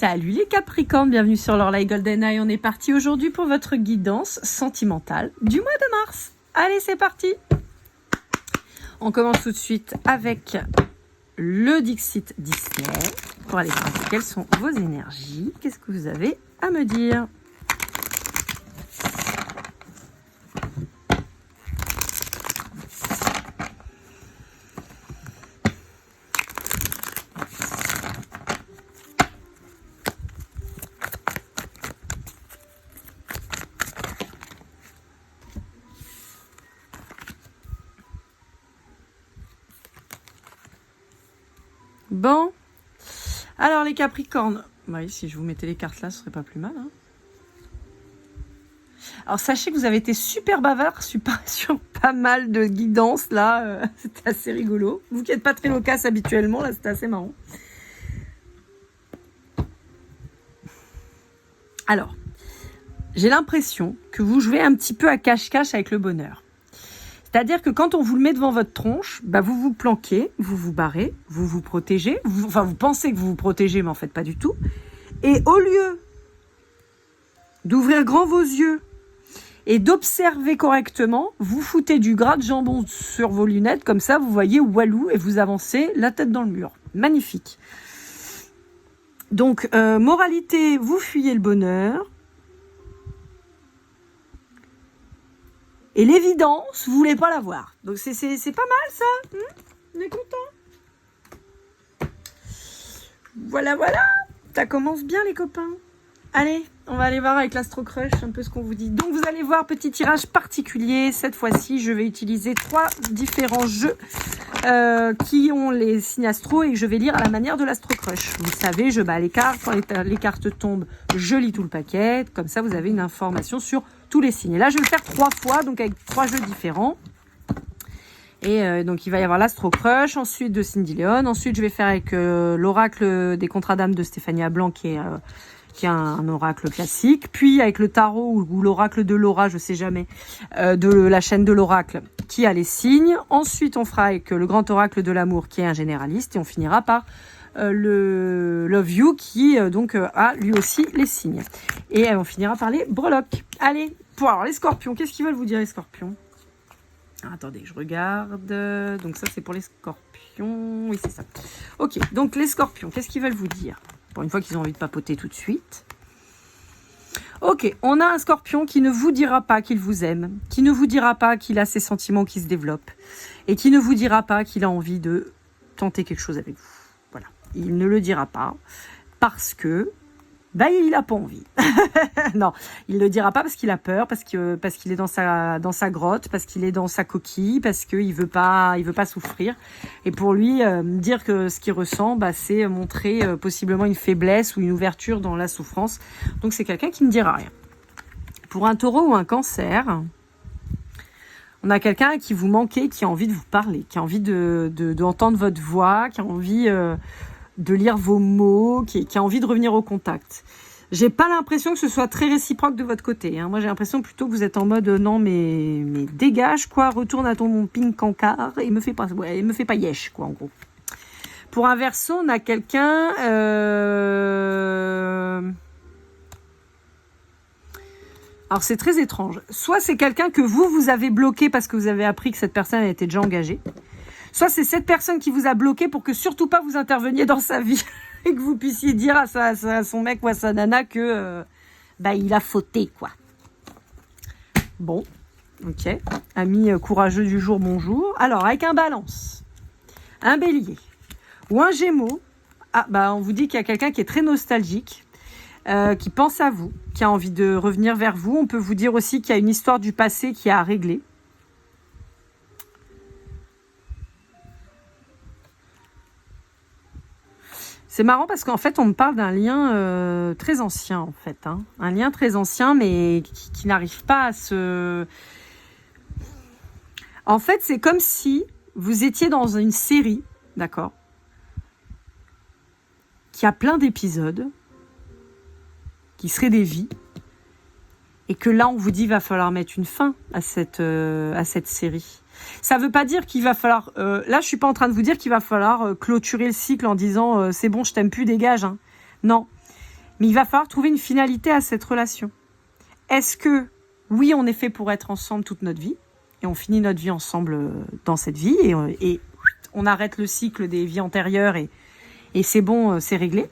Salut les Capricornes, bienvenue sur l'Orlaï Golden Eye. On est parti aujourd'hui pour votre guidance sentimentale du mois de mars. Allez, c'est parti. On commence tout de suite avec le Dixit Disney pour aller voir quelles sont vos énergies. Qu'est-ce que vous avez à me dire ? Bon, alors les Capricornes, oui, si je vous mettais les cartes là, ce serait pas plus mal. Hein. Alors sachez que vous avez été super bavard sur pas mal de guidances là, c'était assez rigolo. Vous qui n'êtes pas très loquace habituellement, là c'était assez marrant. Alors, j'ai l'impression que vous jouez un petit peu à cache-cache avec le bonheur. C'est-à-dire que quand on vous le met devant votre tronche, bah vous vous planquez, vous vous barrez, vous vous protégez. Vous pensez que vous vous protégez, mais en fait pas du tout. Et au lieu d'ouvrir grand vos yeux et d'observer correctement, vous foutez du gras de jambon sur vos lunettes. Comme ça, vous voyez Walou et vous avancez la tête dans le mur. Magnifique. Donc, moralité, vous fuyez le bonheur. Et l'évidence, vous voulez pas la voir. Donc c'est pas mal ça. On est content. Voilà. Ça commence bien les copains. Allez, on va aller voir avec l'Astro Crush un peu ce qu'on vous dit. Donc vous allez voir, petit tirage particulier. Cette fois-ci, je vais utiliser 3 différents jeux qui ont les signes astro et que je vais lire à la manière de l'Astro Crush. Vous savez, je bats les cartes. Quand les cartes tombent, je lis tout le paquet. Comme ça, vous avez une information sur tous les signes. Et là, je vais le faire 3 fois, donc avec 3 jeux différents. Et donc, il va y avoir l'Astro Crush, ensuite de Cindy Leon. Ensuite, je vais faire avec l'oracle des contrats d'âme de Stéphania Blanc, qui est un oracle classique. Puis avec le tarot ou l'oracle de Laura, je sais jamais, de la chaîne de l'oracle, qui a les signes. Ensuite, on fera avec le grand oracle de l'amour, qui est un généraliste. Et on finira par le Love You, qui donc a lui aussi les signes. Et on finira par les breloques. Allez, alors les scorpions, qu'est-ce qu'ils veulent vous dire les scorpions ? Attendez, je regarde. Donc ça, c'est pour les scorpions. Oui, c'est ça. Ok, donc les scorpions, qu'est-ce qu'ils veulent vous dire ? Pour une fois qu'ils ont envie de papoter tout de suite. Ok, on a un scorpion qui ne vous dira pas qu'il vous aime, qui ne vous dira pas qu'il a ses sentiments qui se développent, et qui ne vous dira pas qu'il a envie de tenter quelque chose avec vous. Voilà, il ne le dira pas, parce que il n'a pas envie. Non, il ne le dira pas parce qu'il a peur, parce qu'il est dans sa grotte, parce qu'il est dans sa coquille, parce qu'il veut pas souffrir. Et pour lui, dire que ce qu'il ressent, c'est montrer possiblement une faiblesse ou une ouverture dans la souffrance. Donc c'est quelqu'un qui ne dira rien. Pour un taureau ou un cancer, on a quelqu'un qui vous manquait, qui a envie de vous parler, qui a envie d'entendre votre voix, qui a envie de lire vos mots, qui a envie de revenir au contact. J'ai pas l'impression que ce soit très réciproque de votre côté. Hein. Moi, j'ai l'impression plutôt que vous êtes en mode non, mais dégage quoi, retourne à ton ping cancard et me fais pas yesh quoi en gros. Pour un Verseau, on a quelqu'un. Alors c'est très étrange. Soit c'est quelqu'un que vous avez bloqué parce que vous avez appris que cette personne était déjà engagée. Soit c'est cette personne qui vous a bloqué pour que surtout pas vous interveniez dans sa vie et que vous puissiez dire à son mec ou à sa nana que il a fauté quoi. Bon, ok. Ami courageux du jour, bonjour. Alors avec un Balance, un Bélier ou un Gémeaux, on vous dit qu'il y a quelqu'un qui est très nostalgique, qui pense à vous, qui a envie de revenir vers vous. On peut vous dire aussi qu'il y a une histoire du passé qui a à régler. C'est marrant parce qu'en fait, on me parle d'un lien très ancien, en fait. Hein. Un lien très ancien, mais qui n'arrive pas à se... En fait, c'est comme si vous étiez dans une série, d'accord, qui a plein d'épisodes, qui seraient des vies, et que là, on vous dit, il va falloir mettre une fin à cette série. Ça veut pas dire qu'il va falloir... là, je suis pas en train de vous dire qu'il va falloir clôturer le cycle en disant c'est bon, je t'aime plus, dégage. Hein. Non. Mais il va falloir trouver une finalité à cette relation. Est-ce que, oui, on est fait pour être ensemble toute notre vie, et on finit notre vie ensemble dans cette vie, et on arrête le cycle des vies antérieures, et c'est bon, c'est réglé.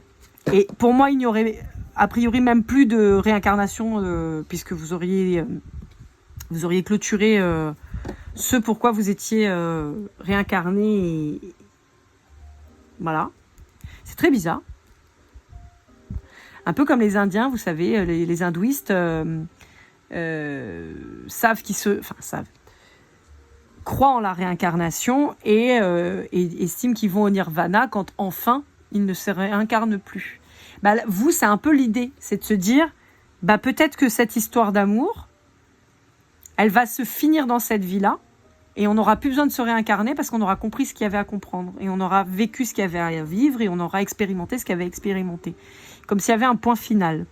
Et pour moi, il n'y aurait a priori même plus de réincarnation, puisque vous auriez clôturé ce pourquoi vous étiez réincarné. Et voilà. C'est très bizarre. Un peu comme les Indiens, vous savez, les hindouistes croient en la réincarnation et estiment qu'ils vont au nirvana quand enfin ils ne se réincarnent plus. Bah, vous, c'est un peu l'idée, c'est de se dire, bah, peut-être que cette histoire d'amour, elle va se finir dans cette vie-là, et on n'aura plus besoin de se réincarner parce qu'on aura compris ce qu'il y avait à comprendre, et on aura vécu ce qu'il y avait à vivre, et on aura expérimenté ce qu'il y avait à expérimenter. Comme s'il y avait un point final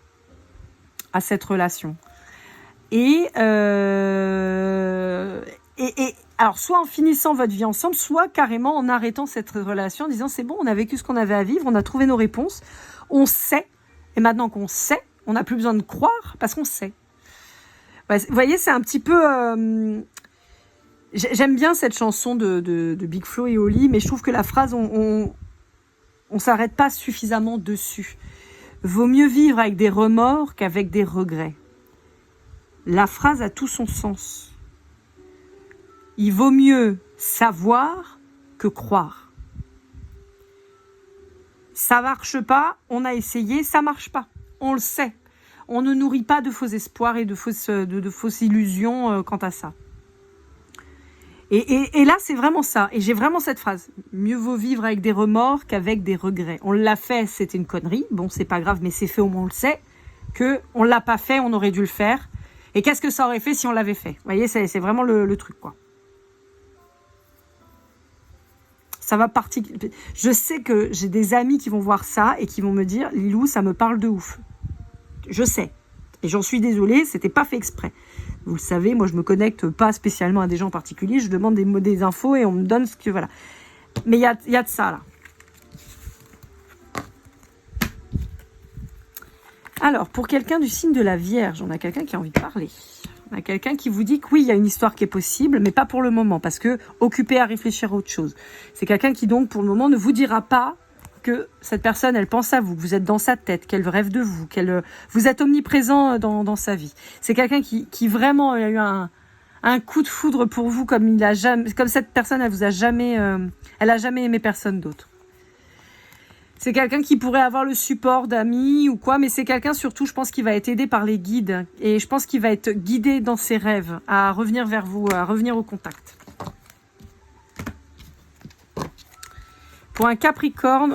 à cette relation. Et alors, soit en finissant votre vie ensemble, soit carrément en arrêtant cette relation, en disant c'est bon, on a vécu ce qu'on avait à vivre, on a trouvé nos réponses, on sait, et maintenant qu'on sait, on n'a plus besoin de croire parce qu'on sait. Ouais, vous voyez, c'est un petit peu... J'aime bien cette chanson de Big Flo et Oli, mais je trouve que la phrase, on s'arrête pas suffisamment dessus. Vaut mieux vivre avec des remords qu'avec des regrets. La phrase a tout son sens. Il vaut mieux savoir que croire. Ça marche pas, on a essayé, ça marche pas. On le sait. On ne nourrit pas de faux espoirs et de fausses illusions quant à ça. Et là, c'est vraiment ça. Et j'ai vraiment cette phrase. Mieux vaut vivre avec des remords qu'avec des regrets. On l'a fait, c'était une connerie. Bon, c'est pas grave, mais c'est fait, au moins on le sait. Que on l'a pas fait, on aurait dû le faire. Et qu'est-ce que ça aurait fait si on l'avait fait? Vous voyez, c'est vraiment le truc, quoi. Ça va partir. Je sais que j'ai des amis qui vont voir ça et qui vont me dire, Lilou, ça me parle de ouf. Je sais. Et j'en suis désolée, c'était pas fait exprès. Vous le savez, moi je me connecte pas spécialement à des gens en particulier, je demande des infos et on me donne ce que... Voilà. Mais il y a de ça, là. Alors, pour quelqu'un du signe de la Vierge, on a quelqu'un qui a envie de parler. On a quelqu'un qui vous dit que oui, il y a une histoire qui est possible, mais pas pour le moment, parce que occupé à réfléchir à autre chose. C'est quelqu'un qui donc, pour le moment, ne vous dira pas que cette personne, elle pense à vous, que vous êtes dans sa tête, qu'elle rêve de vous, vous êtes omniprésent dans sa vie. C'est quelqu'un qui vraiment a eu un coup de foudre pour vous, comme cette personne, elle a jamais aimé personne d'autre. C'est quelqu'un qui pourrait avoir le support d'amis ou quoi, mais c'est quelqu'un surtout, je pense, qui va être aidé par les guides. Et je pense qu'il va être guidé dans ses rêves à revenir vers vous, à revenir au contact. Pour un Capricorne,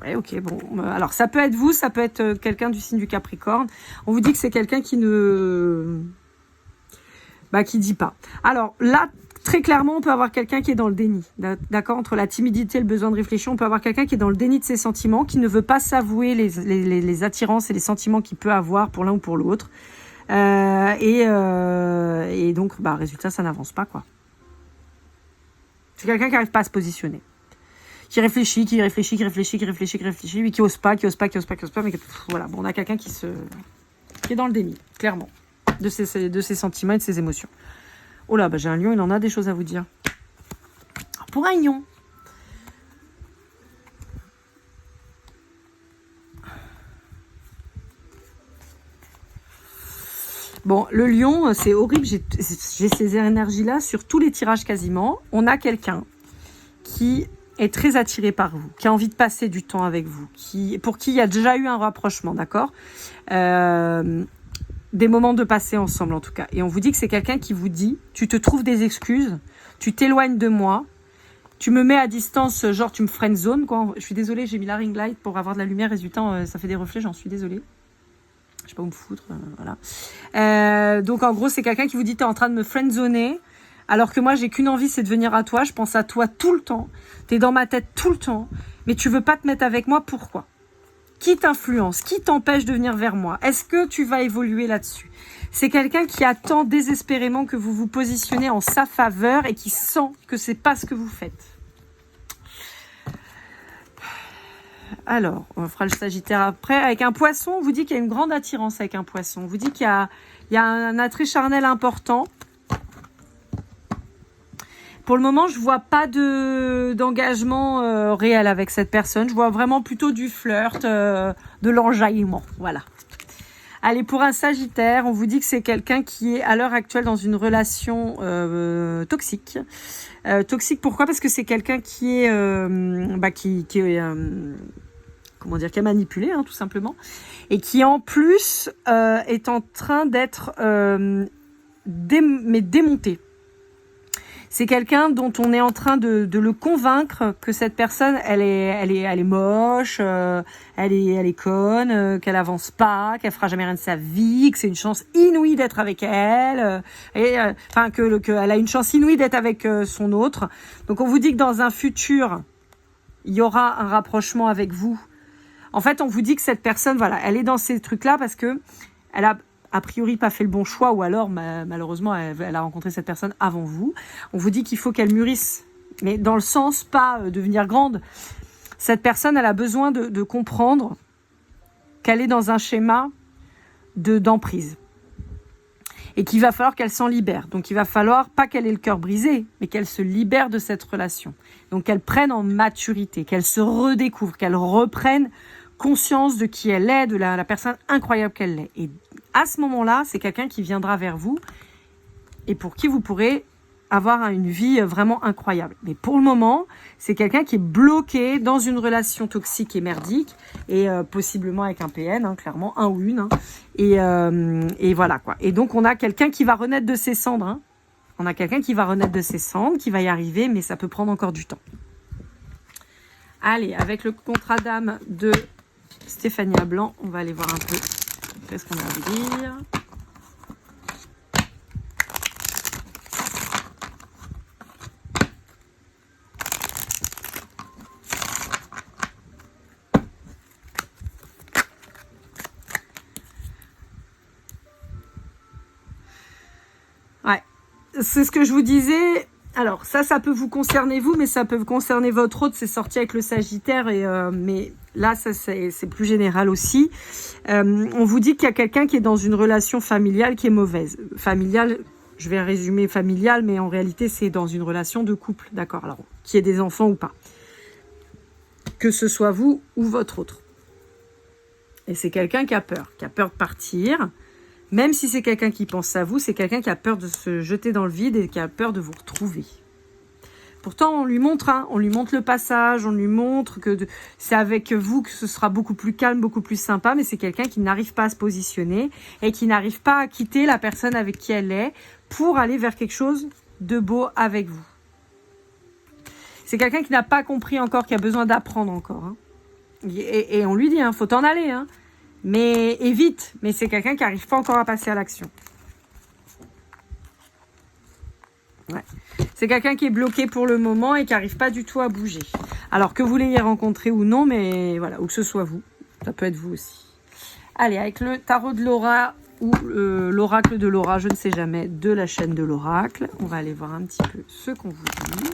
ouais, ok, bon. Alors, ça peut être vous, ça peut être quelqu'un du signe du Capricorne. On vous dit que c'est quelqu'un qui dit pas. Alors, là, très clairement, on peut avoir quelqu'un qui est dans le déni. D'accord? Entre la timidité et le besoin de réfléchir, on peut avoir quelqu'un qui est dans le déni de ses sentiments, qui ne veut pas s'avouer les attirances et les sentiments qu'il peut avoir pour l'un ou pour l'autre. Et donc, résultat, ça n'avance pas, quoi. C'est quelqu'un qui n'arrive pas à se positionner. Qui réfléchit, puis qui ose pas, mais voilà. Bon, on a quelqu'un qui est dans le déni, clairement, de ses sentiments et de ses émotions. Oh là, j'ai un lion, il en a des choses à vous dire. Alors, pour un lion, bon, le lion, c'est horrible, j'ai ces énergies-là sur tous les tirages quasiment. On a quelqu'un qui est très attiré par vous, qui a envie de passer du temps avec vous, pour qui il y a déjà eu un rapprochement, d'accord? Des moments de passer ensemble, en tout cas. Et on vous dit que c'est quelqu'un qui vous dit, tu te trouves des excuses, tu t'éloignes de moi, tu me mets à distance, genre tu me friendzone, quoi. Je suis désolée, j'ai mis la ring light pour avoir de la lumière, résultat, ça fait des reflets, j'en suis désolée. Je sais pas où me foutre, voilà. Donc en gros, c'est quelqu'un qui vous dit, t'es en train de me friendzoner, alors que moi, j'ai qu'une envie, c'est de venir à toi, je pense à toi tout le temps, t'es dans ma tête tout le temps, mais tu veux pas te mettre avec moi, pourquoi? Qui t'influence? Qui t'empêche de venir vers moi? Est-ce que tu vas évoluer là-dessus? C'est quelqu'un qui attend désespérément que vous vous positionnez en sa faveur et qui sent que c'est pas ce que vous faites. Alors, on fera le Sagittaire après. Avec un poisson, on vous dit qu'il y a une grande attirance avec un poisson. On vous dit qu'il y a un attrait charnel important. Pour le moment, je vois pas d'engagement réel avec cette personne. Je vois vraiment plutôt du flirt, de l'enjaillement. Voilà. Allez, pour un Sagittaire, on vous dit que c'est quelqu'un qui est à l'heure actuelle dans une relation toxique. Toxique, pourquoi? Parce que c'est quelqu'un qui est, comment dire, qui est manipulé, hein, tout simplement, et qui en plus est en train d'être démonté. C'est quelqu'un dont on est en train de le convaincre que cette personne, elle est moche, elle est conne, qu'elle avance pas, qu'elle fera jamais rien de sa vie, que c'est une chance inouïe d'être avec elle, qu'elle a une chance inouïe d'être avec son autre. Donc on vous dit que dans un futur, il y aura un rapprochement avec vous. En fait, on vous dit que cette personne, voilà, elle est dans ces trucs-là parce que elle a priori pas fait le bon choix, ou alors malheureusement elle a rencontré cette personne avant vous. On vous dit qu'il faut qu'elle mûrisse, mais dans le sens pas devenir grande. Cette personne, elle a besoin de comprendre qu'elle est dans un schéma d'emprise et qu'il va falloir qu'elle s'en libère. Donc il va falloir pas qu'elle ait le cœur brisé, mais qu'elle se libère de cette relation. Donc qu'elle prenne en maturité, qu'elle se redécouvre, qu'elle reprenne conscience de qui elle est, de la personne incroyable qu'elle est. Et à ce moment-là, c'est quelqu'un qui viendra vers vous et pour qui vous pourrez avoir une vie vraiment incroyable. Mais pour le moment, c'est quelqu'un qui est bloqué dans une relation toxique et merdique, et possiblement avec un PN, hein, clairement, un ou une. Hein, et voilà, quoi. Et donc, on a quelqu'un qui va renaître de ses cendres. Hein. On a quelqu'un qui va renaître de ses cendres, qui va y arriver, mais ça peut prendre encore du temps. Allez, avec le contrat d'âme de Stéphania Blanc, on va aller voir un peu qu'est-ce qu'on a à dire. Ouais, c'est ce que je vous disais. Alors ça peut vous concerner vous, mais ça peut vous concerner votre autre. C'est sorti avec le Sagittaire, mais là ça c'est plus général aussi. On vous dit qu'il y a quelqu'un qui est dans une relation familiale qui est mauvaise. Familiale, je vais résumer familiale, mais en réalité c'est dans une relation de couple, d'accord. Alors qu'il y ait des enfants ou pas, que ce soit vous ou votre autre. Et c'est quelqu'un qui a peur de partir. Même si c'est quelqu'un qui pense à vous, c'est quelqu'un qui a peur de se jeter dans le vide et qui a peur de vous retrouver. Pourtant, on lui montre le passage, on lui montre que c'est avec vous que ce sera beaucoup plus calme, beaucoup plus sympa, mais c'est quelqu'un qui n'arrive pas à se positionner et qui n'arrive pas à quitter la personne avec qui elle est pour aller vers quelque chose de beau avec vous. C'est quelqu'un qui n'a pas compris encore, qui a besoin d'apprendre encore. Hein. Et on lui dit, faut t'en aller, hein. Mais et vite, mais c'est quelqu'un qui n'arrive pas encore à passer à l'action. Ouais. C'est quelqu'un qui est bloqué pour le moment et qui n'arrive pas du tout à bouger. Alors que vous l'ayez rencontré ou non, mais voilà, ou que ce soit vous, ça peut être vous aussi. Allez, avec le tarot de Laura ou l'oracle de Laura, je ne sais jamais, de la chaîne de l'oracle, on va aller voir un petit peu ce qu'on vous dit.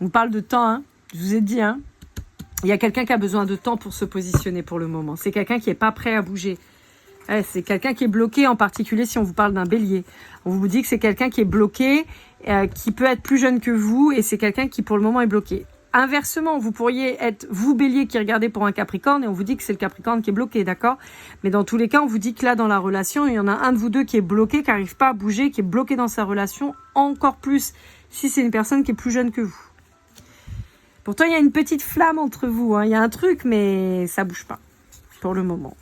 On parle de temps, hein. Je vous ai dit, hein. Il y a quelqu'un qui a besoin de temps pour se positionner pour le moment. C'est quelqu'un qui n'est pas prêt à bouger. Ouais, c'est quelqu'un qui est bloqué, en particulier si on vous parle d'un bélier. On vous dit que c'est quelqu'un qui est bloqué, qui peut être plus jeune que vous, et c'est quelqu'un qui pour le moment est bloqué. Inversement, vous pourriez être, vous bélier, qui regardez pour un capricorne, et on vous dit que c'est le capricorne qui est bloqué, d'accord? Mais dans tous les cas, on vous dit que là, dans la relation, il y en a un de vous deux qui est bloqué, qui n'arrive pas à bouger, qui est bloqué dans sa relation, encore plus si c'est une personne qui est plus jeune que vous. Pourtant, il y a une petite flamme entre vous. Hein. Il y a un truc, mais ça bouge pas pour le moment.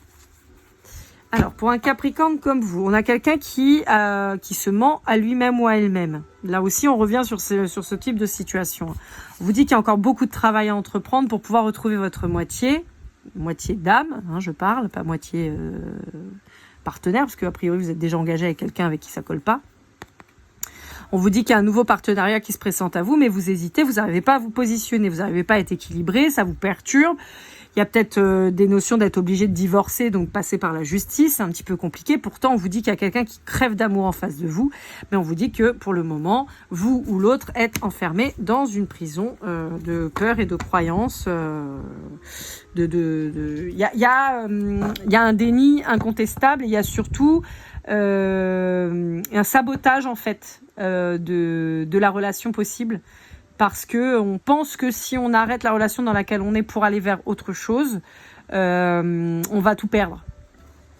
Alors, pour un Capricorne comme vous, on a quelqu'un qui se ment à lui-même ou à elle-même. Là aussi, on revient sur ce type de situation. On vous dit qu'il y a encore beaucoup de travail à entreprendre pour pouvoir retrouver votre moitié d'âme, hein, je parle, pas partenaire, parce qu'a priori vous êtes déjà engagé avec quelqu'un avec qui ça colle pas. On vous dit qu'il y a un nouveau partenariat qui se présente à vous, mais vous hésitez, vous n'arrivez pas à vous positionner, vous n'arrivez pas à être équilibré, ça vous perturbe. Il y a peut-être des notions d'être obligé de divorcer, donc passer par la justice, c'est un petit peu compliqué. Pourtant, on vous dit qu'il y a quelqu'un qui crève d'amour en face de vous, mais on vous dit que pour le moment, vous ou l'autre êtes enfermé dans une prison de peur et de croyances. Il y a un déni incontestable, et il y a surtout un sabotage en fait de la relation possible. Parce que on pense que si on arrête la relation dans laquelle on est pour aller vers autre chose, on va tout perdre.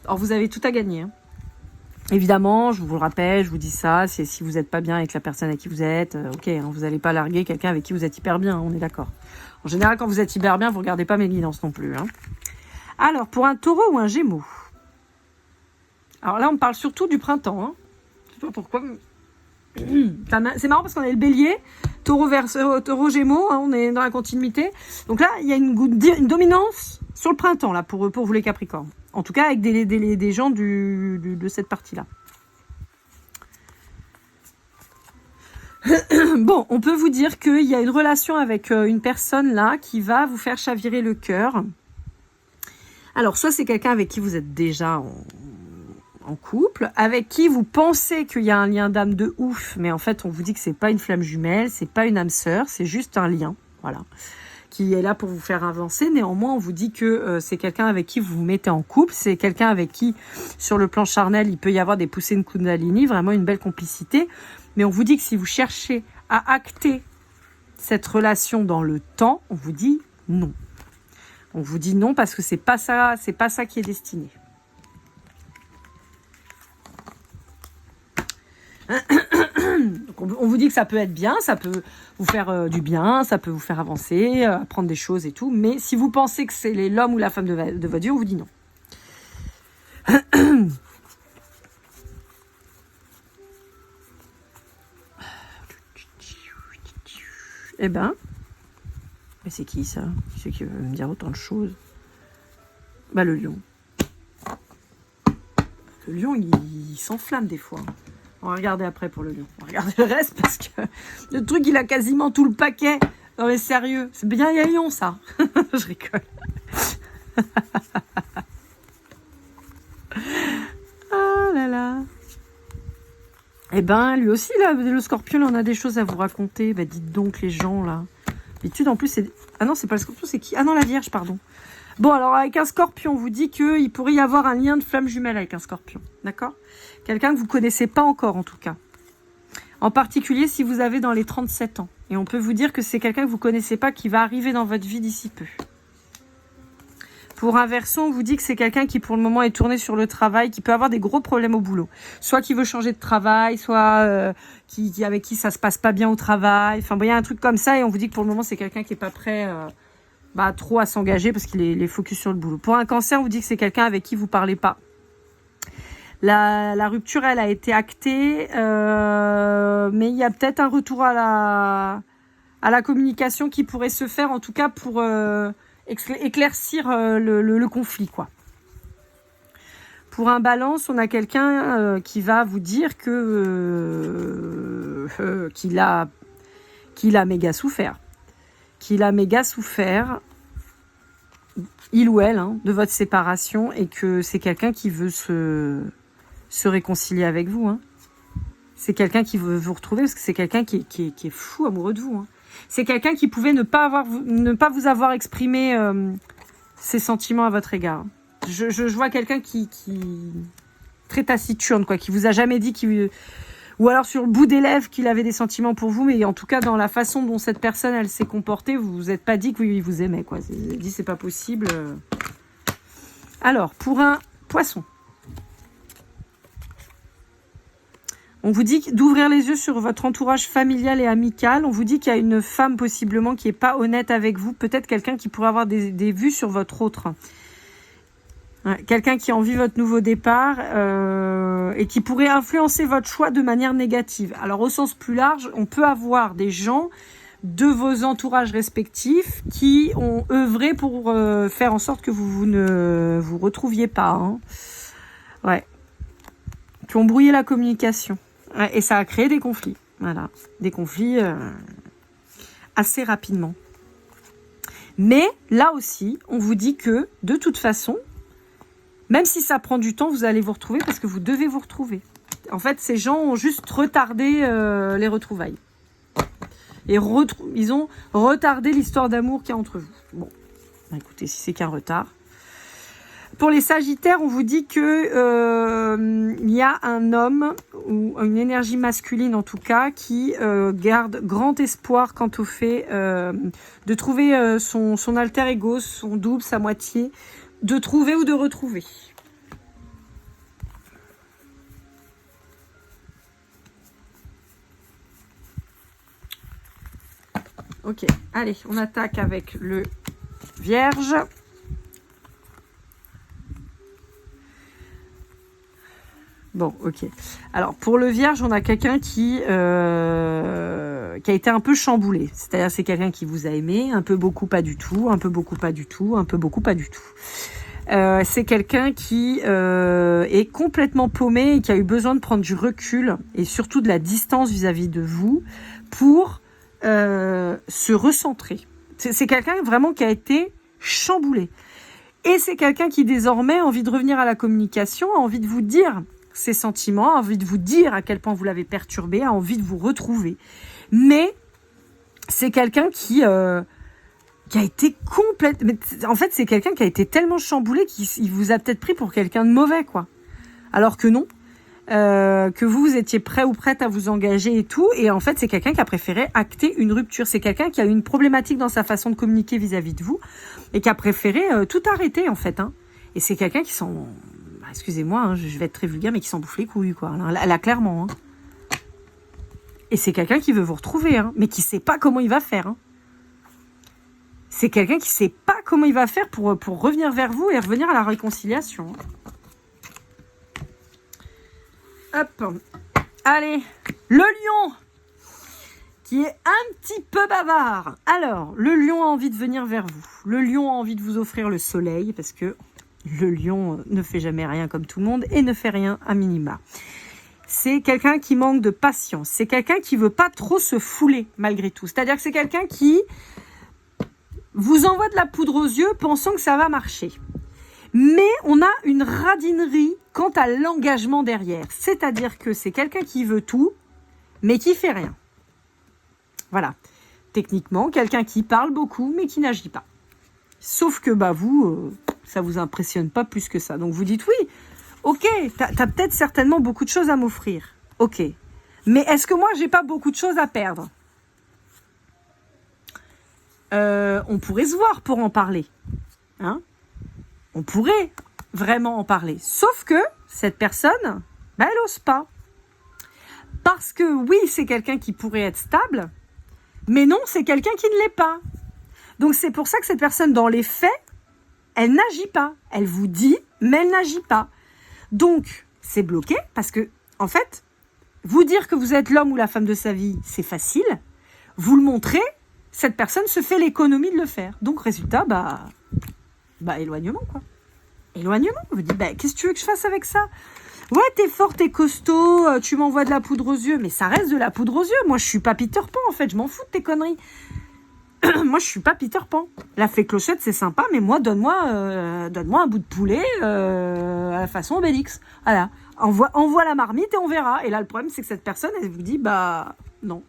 Alors vous avez tout à gagner. Hein. Évidemment, je vous le rappelle, je vous dis ça, c'est si vous n'êtes pas bien avec la personne avec qui vous êtes, ok, hein, vous n'allez pas larguer quelqu'un avec qui vous êtes hyper bien, hein, on est d'accord. En général, quand vous êtes hyper bien, vous ne regardez pas mes guidances non plus. Hein. Alors, pour un taureau ou un gémeau. Alors là, on parle surtout du printemps. Hein. Je sais pas pourquoi. C'est marrant parce qu'on est le bélier, taureau gémeaux, hein, on est dans la continuité. Donc là, il y a une dominance sur le printemps là pour vous les capricornes. En tout cas avec des gens de cette partie-là. Bon, on peut vous dire qu'il y a une relation avec une personne là qui va vous faire chavirer le cœur. Alors, soit c'est quelqu'un avec qui vous êtes déjà en couple, avec qui vous pensez qu'il y a un lien d'âme de ouf, mais en fait on vous dit que c'est pas une flamme jumelle, c'est pas une âme sœur, c'est juste un lien, voilà, qui est là pour vous faire avancer. Néanmoins, on vous dit que c'est quelqu'un avec qui vous vous mettez en couple, c'est quelqu'un avec qui, sur le plan charnel, il peut y avoir des poussées de Kundalini, vraiment une belle complicité, mais on vous dit que si vous cherchez à acter cette relation dans le temps, on vous dit non. On vous dit non parce que c'est pas ça qui est destiné. Donc on vous dit que ça peut être bien, ça peut vous faire du bien, ça peut vous faire avancer, apprendre des choses et tout, mais si vous pensez que c'est l'homme ou la femme de votre vie, on vous dit non. Eh ben, mais c'est qui ça? Qui c'est qui veut me dire autant de choses? Bah le lion. Le lion, il s'enflamme des fois. On va regarder après pour le lion. On va regarder le reste parce que le truc, il a quasiment tout le paquet. Non mais sérieux, c'est bien les lions ça. Je rigole. Ah là là. Eh ben, lui aussi, là, le scorpion, il en a des choses à vous raconter. Bah dites donc les gens, là. D'habitude, en plus, c'est... Ah non, c'est pas le scorpion, c'est qui? Ah non, la vierge, pardon. Bon, alors, avec un scorpion, on vous dit qu'il pourrait y avoir un lien de flamme jumelle avec un scorpion. D'accord? Quelqu'un que vous connaissez pas encore, en tout cas. En particulier, si vous avez dans les 37 ans. Et on peut vous dire que c'est quelqu'un que vous connaissez pas qui va arriver dans votre vie d'ici peu. Pour inversion, on vous dit que c'est quelqu'un qui, pour le moment, est tourné sur le travail, qui peut avoir des gros problèmes au boulot. Soit qui veut changer de travail, soit avec qui ça se passe pas bien au travail. Enfin, bon, il y a un truc comme ça et on vous dit que pour le moment, c'est quelqu'un qui est pas prêt... trop à s'engager parce qu'il est focus sur le boulot. Pour un cancer, on vous dit que c'est quelqu'un avec qui vous parlez pas. La rupture, elle a été actée, mais il y a peut-être un retour à la communication qui pourrait se faire, en tout cas pour éclaircir le conflit, quoi. Pour un balance, on a quelqu'un qui va vous dire que qu'il a méga souffert. Qu'il a méga souffert, il ou elle, hein, de votre séparation et que c'est quelqu'un qui veut se réconcilier avec vous. Hein. C'est quelqu'un qui veut vous retrouver parce que c'est quelqu'un qui est fou amoureux de vous. Hein. C'est quelqu'un qui pouvait ne pas vous avoir exprimé ses sentiments à votre égard. Je vois quelqu'un qui très taciturne, quoi, qui vous a jamais dit ou alors sur le bout des lèvres qu'il avait des sentiments pour vous, mais en tout cas dans la façon dont cette personne elle s'est comportée, vous vous êtes pas dit que oui, il vous aimait, quoi. Vous avez dit c'est pas possible. Alors pour un poisson, on vous dit d'ouvrir les yeux sur votre entourage familial et amical. On vous dit qu'il y a une femme possiblement qui est pas honnête avec vous, peut-être quelqu'un qui pourrait avoir des vues sur votre autre. Ouais, quelqu'un qui envie votre nouveau départ et qui pourrait influencer votre choix de manière négative. Alors au sens plus large, on peut avoir des gens de vos entourages respectifs qui ont œuvré pour faire en sorte que vous ne vous retrouviez pas. Hein. Ouais, qui ont brouillé la communication. Ouais, et ça a créé des conflits. Voilà, des conflits assez rapidement. Mais là aussi, on vous dit que, de toute façon, même si ça prend du temps, vous allez vous retrouver parce que vous devez vous retrouver. En fait, ces gens ont juste retardé les retrouvailles. Et ils ont retardé l'histoire d'amour qu'il y a entre vous. Bon, bah écoutez, si c'est qu'un retard. Pour les Sagittaires, on vous dit que il y a un homme, ou une énergie masculine en tout cas, qui garde grand espoir quant au fait de trouver son alter ego, son double, sa moitié, de trouver ou de retrouver. Ok, allez, on attaque avec le Vierge. Bon, ok. Alors, pour le Vierge, on a quelqu'un qui a été un peu chamboulé. C'est-à-dire, c'est quelqu'un qui vous a aimé, un peu beaucoup, pas du tout, un peu beaucoup, pas du tout, un peu beaucoup, pas du tout. C'est quelqu'un qui est complètement paumé et qui a eu besoin de prendre du recul et surtout de la distance vis-à-vis de vous pour se recentrer. C'est quelqu'un vraiment qui a été chamboulé. Et c'est quelqu'un qui désormais a envie de revenir à la communication, a envie de vous dire ses sentiments, a envie de vous dire à quel point vous l'avez perturbé, a envie de vous retrouver. Mais c'est quelqu'un qui a été complètement... En fait, c'est quelqu'un qui a été tellement chamboulé qu'il vous a peut-être pris pour quelqu'un de mauvais, quoi. Alors que non. Que vous étiez prêt ou prête à vous engager et tout. Et en fait, c'est quelqu'un qui a préféré acter une rupture. C'est quelqu'un qui a eu une problématique dans sa façon de communiquer vis-à-vis de vous et qui a préféré tout arrêter, en fait. Hein. Et c'est quelqu'un qui s'en... Excusez-moi, hein, je vais être très vulgaire, mais qui s'en bouffe les couilles, quoi. Là, clairement. Hein. Et c'est quelqu'un qui veut vous retrouver, hein, mais qui sait pas comment il va faire. Hein. C'est quelqu'un qui sait pas comment il va faire pour revenir vers vous et revenir à la réconciliation. Hop. Allez, le lion, qui est un petit peu bavard. Alors, le lion a envie de venir vers vous. Le lion a envie de vous offrir le soleil, parce que le lion ne fait jamais rien comme tout le monde et ne fait rien à minima. C'est quelqu'un qui manque de patience. C'est quelqu'un qui veut pas trop se fouler malgré tout. C'est-à-dire que c'est quelqu'un qui vous envoie de la poudre aux yeux pensant que ça va marcher. Mais on a une radinerie quant à l'engagement derrière. C'est-à-dire que c'est quelqu'un qui veut tout, mais qui fait rien. Voilà. Techniquement, quelqu'un qui parle beaucoup, mais qui n'agit pas. Sauf que vous, ça vous impressionne pas plus que ça. Donc vous dites oui, ok, t'as peut-être certainement beaucoup de choses à m'offrir. Ok. Mais est-ce que moi, j'ai pas beaucoup de choses à perdre ? On pourrait se voir pour en parler. Hein ? On pourrait vraiment en parler. Sauf que cette personne, elle n'ose pas. Parce que oui, c'est quelqu'un qui pourrait être stable, mais non, c'est quelqu'un qui ne l'est pas. Donc c'est pour ça que cette personne, dans les faits, elle n'agit pas. Elle vous dit, mais elle n'agit pas. Donc, c'est bloqué parce que, en fait, vous dire que vous êtes l'homme ou la femme de sa vie, c'est facile. Vous le montrez, cette personne se fait l'économie de le faire. Donc, résultat, éloignement, quoi. Éloignement. Vous dites, qu'est-ce que tu veux que je fasse avec ça ? Ouais, t'es fort, t'es costaud, tu m'envoies de la poudre aux yeux, mais ça reste de la poudre aux yeux. Moi, je suis pas Peter Pan, en fait, je m'en fous de tes conneries. Moi, je suis pas Peter Pan. La fée clochette, c'est sympa, mais moi, donne-moi un bout de poulet à la façon Obélix. Voilà. Envoie la marmite et on verra. Et là, le problème, c'est que cette personne, elle vous dit, non.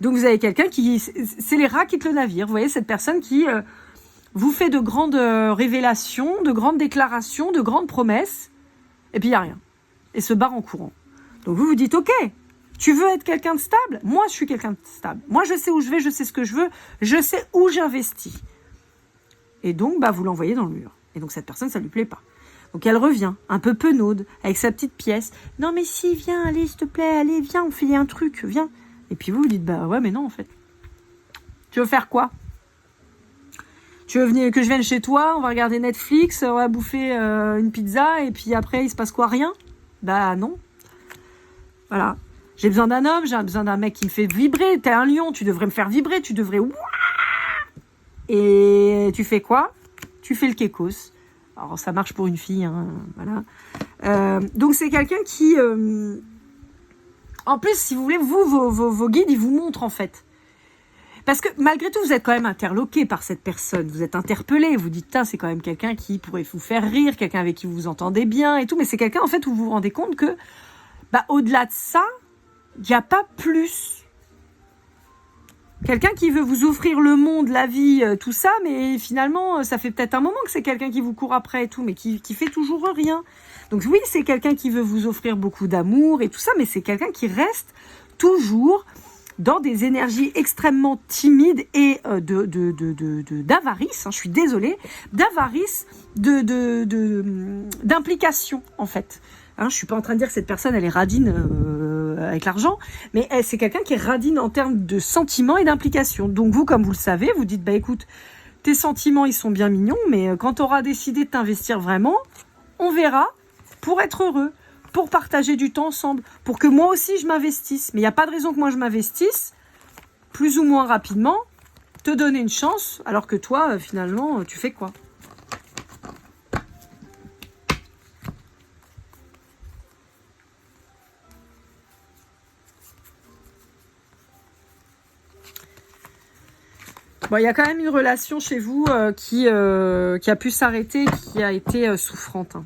Donc, vous avez quelqu'un qui... C'est les rats qui quittent le navire. Vous voyez, cette personne qui vous fait de grandes révélations, de grandes déclarations, de grandes promesses, et puis il n'y a rien. Et se barre en courant. Donc, vous vous dites, ok, tu veux être quelqu'un de stable ? Moi, je suis quelqu'un de stable. Moi, je sais où je vais, je sais ce que je veux, je sais où j'investis. Et donc, vous l'envoyez dans le mur. Et donc, cette personne, ça lui plaît pas. Donc, elle revient, un peu penaude, avec sa petite pièce. Non, mais si, viens, allez, s'il te plaît, allez, viens, on fait un truc, viens. Et puis, vous dites, ouais, mais non, en fait. Tu veux faire quoi ? Tu veux que je vienne chez toi, on va regarder Netflix, on va bouffer une pizza, et puis après, il se passe quoi ? Rien ? Non. Voilà. J'ai besoin d'un homme, j'ai besoin d'un mec qui me fait vibrer. T'es un lion, tu devrais me faire vibrer, tu devrais... Et tu fais quoi ? Tu fais le kékos. Alors, ça marche pour une fille, hein, voilà. Donc c'est quelqu'un qui... en plus, si vous voulez, vos guides, ils vous montrent en fait. Parce que malgré tout, vous êtes quand même interloqué par cette personne. Vous êtes interpellé. Vous dites, c'est quand même quelqu'un qui pourrait vous faire rire, quelqu'un avec qui vous vous entendez bien et tout. Mais c'est quelqu'un en fait où vous vous rendez compte que, au-delà de ça, il n'y a pas plus. Quelqu'un qui veut vous offrir le monde, la vie, tout ça, mais finalement, ça fait peut-être un moment que c'est quelqu'un qui vous court après et tout, mais qui fait toujours rien. Donc oui, c'est quelqu'un qui veut vous offrir beaucoup d'amour et tout ça, mais c'est quelqu'un qui reste toujours dans des énergies extrêmement timides et d'avarice, je suis désolée, d'avarice, d'implication en fait. Je suis pas en train de dire que cette personne elle est radine avec l'argent, mais c'est quelqu'un qui est radine en termes de sentiments et d'implication. Donc vous, comme vous le savez, vous dites écoute, tes sentiments ils sont bien mignons, mais quand tu auras décidé de t'investir vraiment, on verra pour être heureux, pour partager du temps ensemble, pour que moi aussi je m'investisse. Mais il n'y a pas de raison que moi je m'investisse plus ou moins rapidement, te donner une chance, alors que toi finalement tu fais quoi ? Bon, il y a quand même une relation chez vous qui a pu s'arrêter, qui a été souffrante,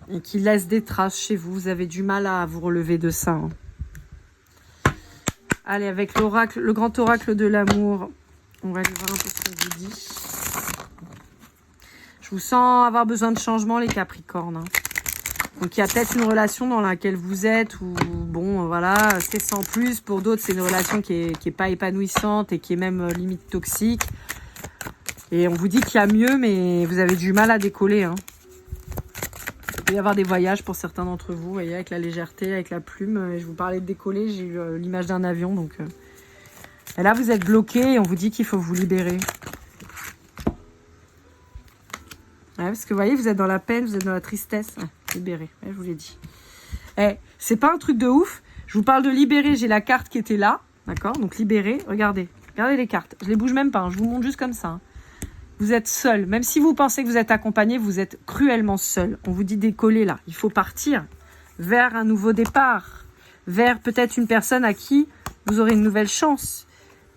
et qui laisse des traces chez vous. Vous avez du mal à vous relever de ça. Allez, avec l'oracle, le grand oracle de l'amour, on va aller voir un peu ce qu'on vous dit. Je vous sens avoir besoin de changement, les Capricornes. Donc, il y a peut-être une relation dans laquelle vous êtes où, voilà, c'est sans plus. Pour d'autres, c'est une relation qui est pas épanouissante et qui est même limite toxique. Et on vous dit qu'il y a mieux, mais vous avez du mal à décoller. Il peut y avoir des voyages pour certains d'entre vous, vous voyez, avec la légèreté, avec la plume. Et je vous parlais de décoller, j'ai eu l'image d'un avion. Donc, et là, vous êtes bloqué et on vous dit qu'il faut vous libérer. Ouais, parce que vous voyez, vous êtes dans la peine, vous êtes dans la tristesse. Libérer, je vous l'ai dit. C'est pas un truc de ouf. Je vous parle de libérer, j'ai la carte qui était là. D'accord ? Donc libérer, regardez les cartes. Je les bouge même pas, je vous montre juste comme ça. Vous êtes seul. Même si vous pensez que vous êtes accompagné, vous êtes cruellement seul. On vous dit décoller là. Il faut partir vers un nouveau départ. Vers peut-être une personne à qui vous aurez une nouvelle chance.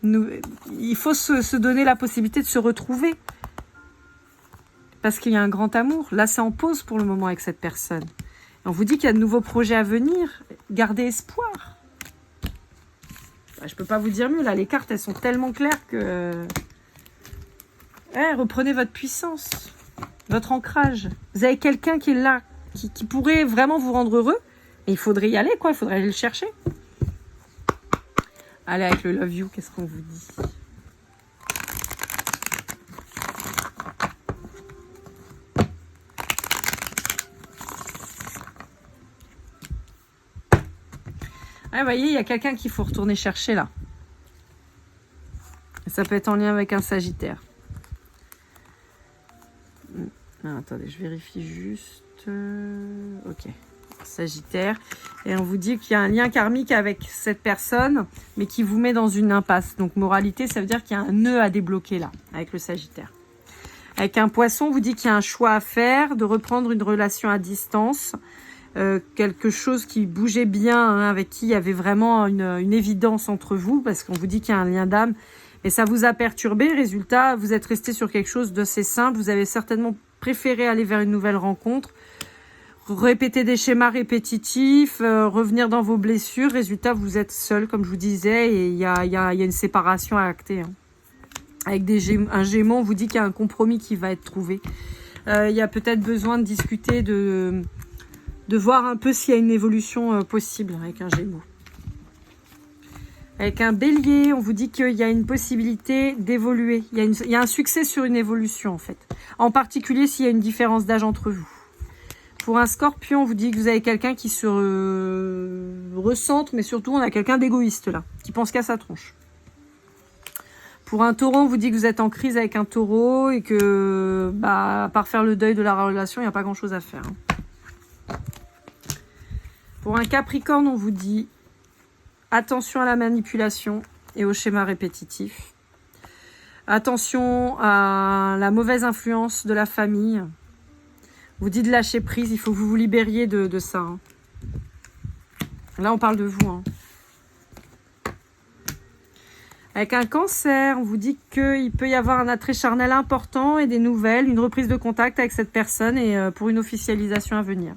Il faut se donner la possibilité de se retrouver. Parce qu'il y a un grand amour. Là, c'est en pause pour le moment avec cette personne. Et on vous dit qu'il y a de nouveaux projets à venir. Gardez espoir. Je peux pas vous dire mieux. Là, les cartes, elles sont tellement claires que... reprenez votre puissance. Votre ancrage. Vous avez quelqu'un qui est là. Qui pourrait vraiment vous rendre heureux. Et il faudrait y aller, quoi. Il faudrait aller le chercher. Allez, avec le love you, qu'est-ce qu'on vous dit ? Vous voyez, il y a quelqu'un qu'il faut retourner chercher là. Et ça peut être en lien avec un Sagittaire. Attendez, je vérifie juste. Ok, Sagittaire. Et on vous dit qu'il y a un lien karmique avec cette personne, mais qui vous met dans une impasse. Donc moralité, ça veut dire qu'il y a un nœud à débloquer là, avec le Sagittaire. Avec un Poisson, on vous dit qu'il y a un choix à faire, de reprendre une relation à distance. Quelque chose qui bougeait bien, avec qui il y avait vraiment une évidence entre vous, parce qu'on vous dit qu'il y a un lien d'âme, et ça vous a perturbé. Résultat, vous êtes resté sur quelque chose d'assez simple. Vous avez certainement préféré aller vers une nouvelle rencontre, répéter des schémas répétitifs, revenir dans vos blessures. Résultat, vous êtes seul, comme je vous disais, et il y a une séparation à acter. Avec un Gémeaux, on vous dit qu'il y a un compromis qui va être trouvé. Il y a peut-être besoin de discuter, de voir un peu s'il y a une évolution possible avec un Gémeaux. Avec un Bélier, on vous dit qu'il y a une possibilité d'évoluer. Il y a un succès sur une évolution, en fait. En particulier, s'il y a une différence d'âge entre vous. Pour un Scorpion, on vous dit que vous avez quelqu'un qui se recentre, mais surtout, on a quelqu'un d'égoïste, là, qui pense qu'à sa tronche. Pour un Taureau, on vous dit que vous êtes en crise avec un Taureau et que, à part faire le deuil de la relation, il n'y a pas grand-chose à faire. Pour un Capricorne, on vous dit attention à la manipulation et au schéma répétitif. Attention à la mauvaise influence de la famille. Vous dites lâcher prise, il faut que vous vous libériez de ça. Hein. Là, on parle de vous. Hein. Avec un cancer, on vous dit qu'il peut y avoir un attrait charnel important et des nouvelles, une reprise de contact avec cette personne et pour une officialisation à venir.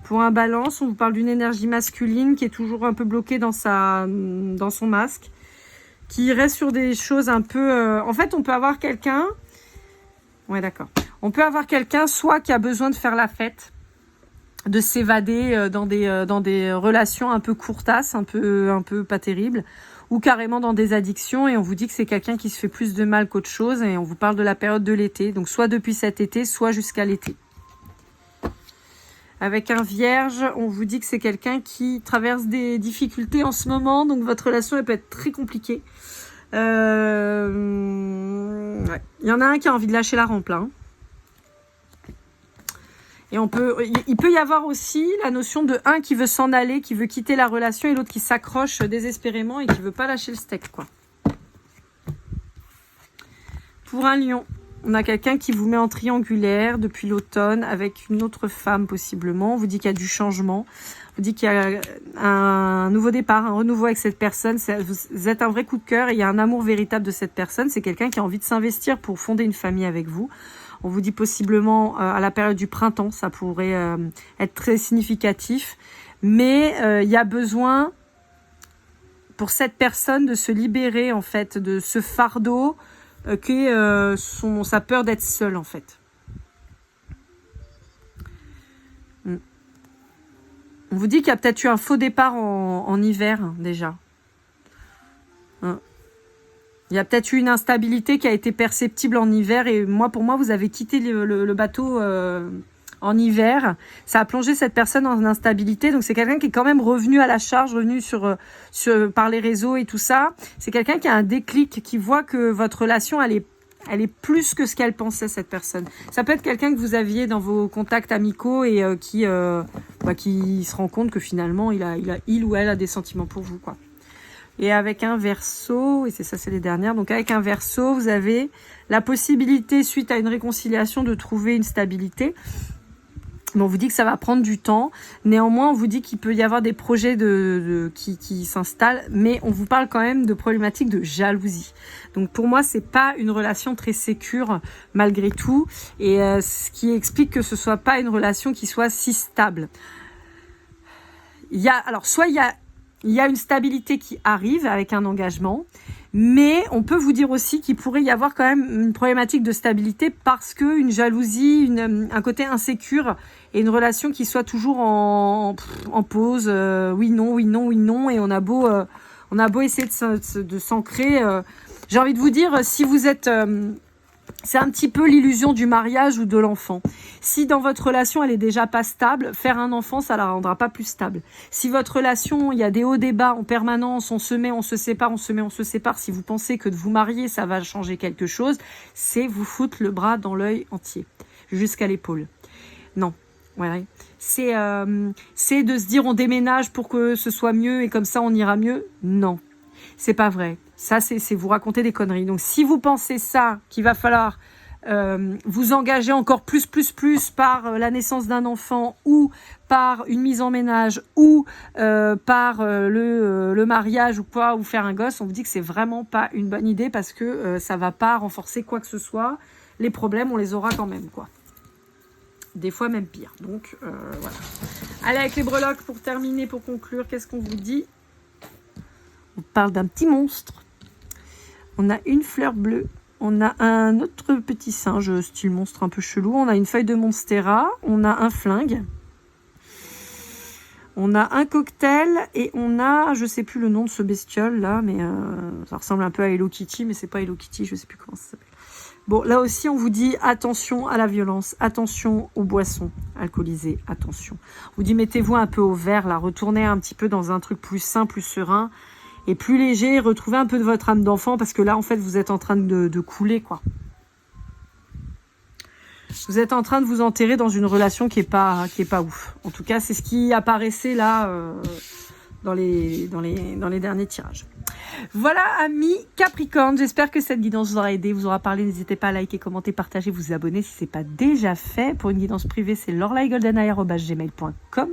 Pour un balance, on vous parle d'une énergie masculine qui est toujours un peu bloquée dans son masque, qui reste sur des choses un peu... En fait, on peut avoir quelqu'un... Ouais, d'accord. On peut avoir quelqu'un soit qui a besoin de faire la fête, de s'évader dans des relations un peu courtasses, un peu pas terribles, ou carrément dans des addictions, et on vous dit que c'est quelqu'un qui se fait plus de mal qu'autre chose, et on vous parle de la période de l'été, donc soit depuis cet été, soit jusqu'à l'été. Avec un vierge, on vous dit que c'est quelqu'un qui traverse des difficultés en ce moment, donc votre relation elle peut être très compliquée. Ouais. Il y en a un qui a envie de lâcher la rampe là. Hein. Et il peut y avoir aussi la notion de un qui veut s'en aller, qui veut quitter la relation, et l'autre qui s'accroche désespérément et qui veut pas lâcher le steak, quoi. Pour un lion, on a quelqu'un qui vous met en triangulaire depuis l'automne avec une autre femme possiblement. On vous dit qu'il y a du changement. On vous dit qu'il y a un nouveau départ, un renouveau avec cette personne. Vous êtes un vrai coup de cœur et il y a un amour véritable de cette personne. C'est quelqu'un qui a envie de s'investir pour fonder une famille avec vous. On vous dit possiblement à la période du printemps, ça pourrait être très significatif. Mais il y a besoin pour cette personne de se libérer en fait de ce fardeau qui est sa peur d'être seule en fait. On vous dit qu'il y a peut-être eu un faux départ en hiver déjà. Il y a peut-être eu une instabilité qui a été perceptible en hiver et pour moi, vous avez quitté le bateau en hiver. Ça a plongé cette personne en instabilité. Donc, c'est quelqu'un qui est quand même revenu à la charge, revenu par les réseaux et tout ça. C'est quelqu'un qui a un déclic, qui voit que votre relation, elle est plus que ce qu'elle pensait, cette personne. Ça peut être quelqu'un que vous aviez dans vos contacts amicaux et qui se rend compte que finalement, il ou elle a des sentiments pour vous, quoi. Et avec un Verseau, et c'est les dernières, donc avec un Verseau, vous avez la possibilité, suite à une réconciliation, de trouver une stabilité. Mais on vous dit que ça va prendre du temps. Néanmoins, on vous dit qu'il peut y avoir des projets qui s'installent, mais on vous parle quand même de problématiques de jalousie. Donc pour moi, c'est pas une relation très sécure malgré tout, et ce qui explique que ce soit pas une relation qui soit si stable. Il y a une stabilité qui arrive avec un engagement, mais on peut vous dire aussi qu'il pourrait y avoir quand même une problématique de stabilité parce que une jalousie, un côté insécure et une relation qui soit toujours en pause, oui non, et on a beau essayer de s'ancrer. J'ai envie de vous dire, si vous êtes... c'est un petit peu l'illusion du mariage ou de l'enfant. Si dans votre relation, elle est déjà pas stable, faire un enfant, ça la rendra pas plus stable. Si votre relation, il y a des hauts, des bas en permanence, on se met, on se sépare, on se met, on se sépare. Si vous pensez que de vous marier, ça va changer quelque chose, c'est vous foutre le bras dans l'œil entier, jusqu'à l'épaule. Non. Ouais. C'est de se dire on déménage pour que ce soit mieux et comme ça on ira mieux. Non. C'est pas vrai. Ça, c'est vous raconter des conneries. Donc, si vous pensez ça, qu'il va falloir vous engager encore plus par la naissance d'un enfant ou par une mise en ménage ou par le mariage ou quoi, ou faire un gosse, on vous dit que c'est vraiment pas une bonne idée parce que ça va pas renforcer quoi que ce soit. Les problèmes, on les aura quand même, quoi. Des fois même pire. Donc, voilà. Allez, avec les breloques, pour terminer, pour conclure, qu'est-ce qu'on vous dit ? On parle d'un petit monstre. On a une fleur bleue. On a un autre petit singe, style monstre un peu chelou. On a une feuille de monstera. On a un flingue. On a un cocktail. Et on a, je sais plus le nom de ce bestiole là, mais ça ressemble un peu à Hello Kitty, mais c'est pas Hello Kitty, je sais plus comment ça s'appelle. Bon, là aussi, on vous dit attention à la violence, attention aux boissons alcoolisées, attention. On vous dit mettez-vous un peu au vert, là, retournez un petit peu dans un truc plus sain, plus serein. Et plus léger, retrouvez un peu de votre âme d'enfant parce que là, en fait, vous êtes en train de couler, quoi. Vous êtes en train de vous enterrer dans une relation qui est pas ouf. En tout cas, c'est ce qui apparaissait là dans les derniers tirages. Voilà, amis Capricorne, j'espère que cette guidance vous aura aidé, vous aura parlé. N'hésitez pas à liker, commenter, partager, vous abonner si ce n'est pas déjà fait. Pour une guidance privée, c'est lorlaigoldeneye@gmail.com.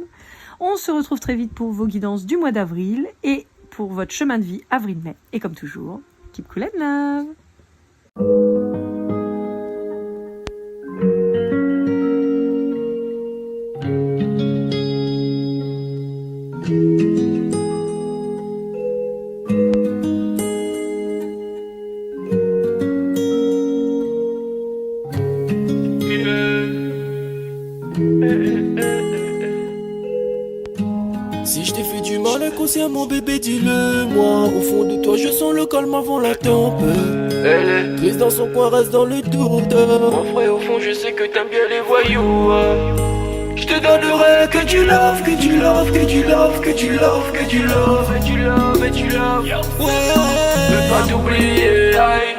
On se retrouve très vite pour vos guidances du mois d'avril et pour votre chemin de vie avril-mai. Et comme toujours, keep cool and love. Si je t'ai fait du mal inconsciemment bébé dis-le moi. Au fond de toi je sens le calme avant la tempête. Elle est triste dans son coin, reste dans le doute. Mon frère au fond je sais que t'aimes bien les voyous. Je te donnerai que du love, que du love, que du love, que du love, que du love, et du love, et du love. Ouais, veux pas t'oublier.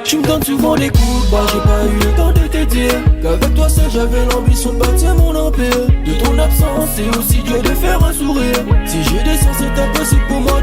Tu me donnes souvent les coups de barre, j'ai pas eu le temps de te dire qu'avec toi seul j'avais l'ambition de bâtir mon empire. De ton absence c'est aussi dur de faire un sourire. Si je descends c'est impossible pour moi de